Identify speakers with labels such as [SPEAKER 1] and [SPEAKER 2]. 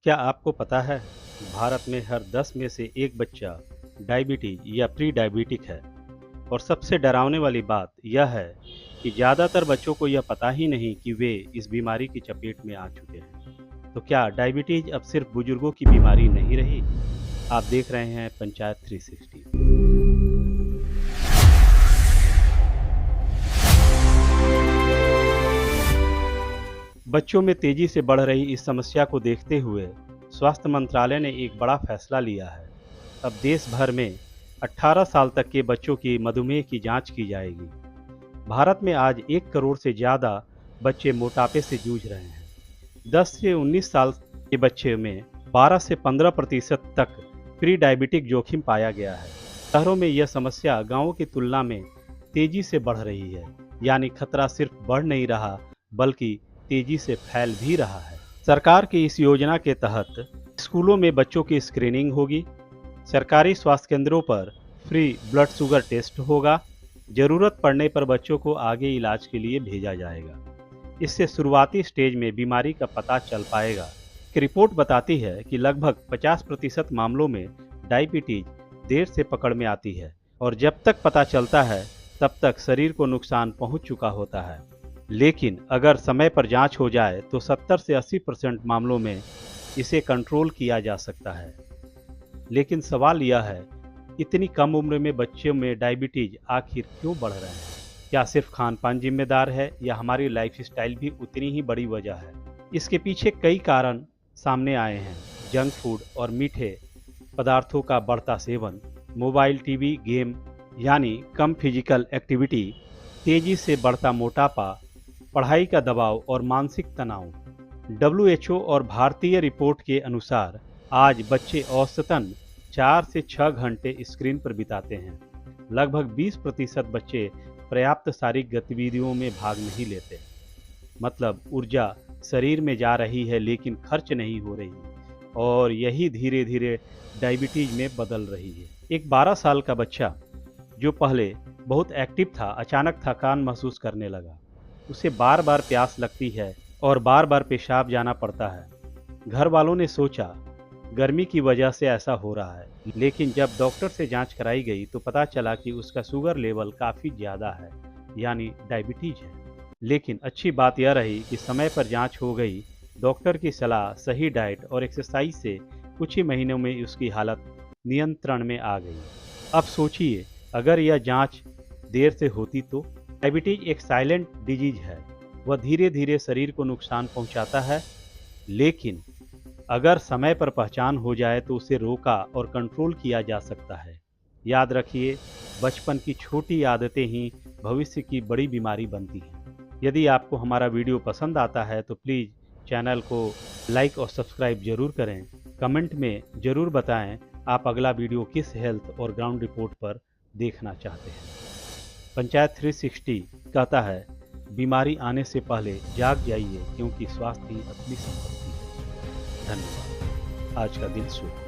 [SPEAKER 1] क्या आपको पता है भारत में हर 10 में से एक बच्चा डायबिटीज या प्री डायबिटिक है। और सबसे डरावने वाली बात यह है कि ज़्यादातर बच्चों को यह पता ही नहीं कि वे इस बीमारी की चपेट में आ चुके हैं। तो क्या डायबिटीज अब सिर्फ बुजुर्गों की बीमारी नहीं रही? आप देख रहे हैं पंचायत 360। बच्चों में तेजी से बढ़ रही इस समस्या को देखते हुए स्वास्थ्य मंत्रालय ने एक बड़ा फैसला लिया है। अब देश भर में 18 साल तक के बच्चों की मधुमेह की जांच की जाएगी। भारत में आज 1 करोड़ से ज़्यादा बच्चे मोटापे से जूझ रहे हैं। 10 से 19 साल के बच्चे में 12 से 15% तक प्री डायबिटिक जोखिम पाया गया है। शहरों में यह समस्या गांवों की तुलना में तेजी से बढ़ रही है, यानी खतरा सिर्फ बढ़ नहीं रहा बल्कि तेजी से फैल भी रहा है। सरकार की इस योजना के तहत स्कूलों में बच्चों की स्क्रीनिंग होगी, सरकारी स्वास्थ्य केंद्रों पर फ्री ब्लड शुगर टेस्ट होगा, जरूरत पड़ने पर बच्चों को आगे इलाज के लिए भेजा जाएगा। इससे शुरुआती स्टेज में बीमारी का पता चल पाएगा। एक रिपोर्ट बताती है कि लगभग 50% मामलों में डायबिटीज देर से पकड़ में आती है और जब तक पता चलता है तब तक शरीर को नुकसान पहुंच चुका होता है। लेकिन अगर समय पर जांच हो जाए तो 70 से 80% मामलों में इसे कंट्रोल किया जा सकता है। लेकिन सवाल यह है, इतनी कम उम्र में बच्चों में डायबिटीज आखिर क्यों बढ़ रहे हैं? क्या सिर्फ खान पान जिम्मेदार है या हमारी लाइफस्टाइल भी उतनी ही बड़ी वजह है? इसके पीछे कई कारण सामने आए हैं। जंक फूड और मीठे पदार्थों का बढ़ता सेवन, मोबाइल टीवी गेम यानी कम फिजिकल एक्टिविटी, तेजी से बढ़ता मोटापा, पढ़ाई का दबाव और मानसिक तनाव। WHO और भारतीय रिपोर्ट के अनुसार आज बच्चे औसतन 4 से 6 घंटे स्क्रीन पर बिताते हैं। लगभग 20% बच्चे पर्याप्त शारीरिक गतिविधियों में भाग नहीं लेते। मतलब ऊर्जा शरीर में जा रही है लेकिन खर्च नहीं हो रही, और यही धीरे धीरे डायबिटीज में बदल रही है। एक 12 साल का बच्चा जो पहले बहुत एक्टिव था, अचानक थकान महसूस करने लगा। उसे बार बार प्यास लगती है और बार बार पेशाब जाना पड़ता है। घर वालों ने सोचा गर्मी की वजह से ऐसा हो रहा है, लेकिन जब डॉक्टर से जांच कराई गई तो पता चला कि उसका शुगर लेवल काफ़ी ज़्यादा है, यानी डायबिटीज है। लेकिन अच्छी बात यह रही कि समय पर जांच हो गई। डॉक्टर की सलाह, सही डाइट और एक्सरसाइज से कुछ ही महीनों में उसकी हालत नियंत्रण में आ गई। अब सोचिए, अगर यह जांच देर से होती तो? डायबिटीज एक साइलेंट डिजीज है। वह धीरे धीरे शरीर को नुकसान पहुंचाता है, लेकिन अगर समय पर पहचान हो जाए तो उसे रोका और कंट्रोल किया जा सकता है। याद रखिए, बचपन की छोटी आदतें ही भविष्य की बड़ी बीमारी बनती हैं। यदि आपको हमारा वीडियो पसंद आता है तो प्लीज़ चैनल को लाइक और सब्सक्राइब जरूर करें। कमेंट में ज़रूर बताएं आप अगला वीडियो किस हेल्थ और ग्राउंड रिपोर्ट पर देखना चाहते हैं। पंचायत 360 कहता है, बीमारी आने से पहले जाग जाइए क्योंकि स्वास्थ्य ही असली संपत्ति है। धन्यवाद। आज का दिन शुभ हो।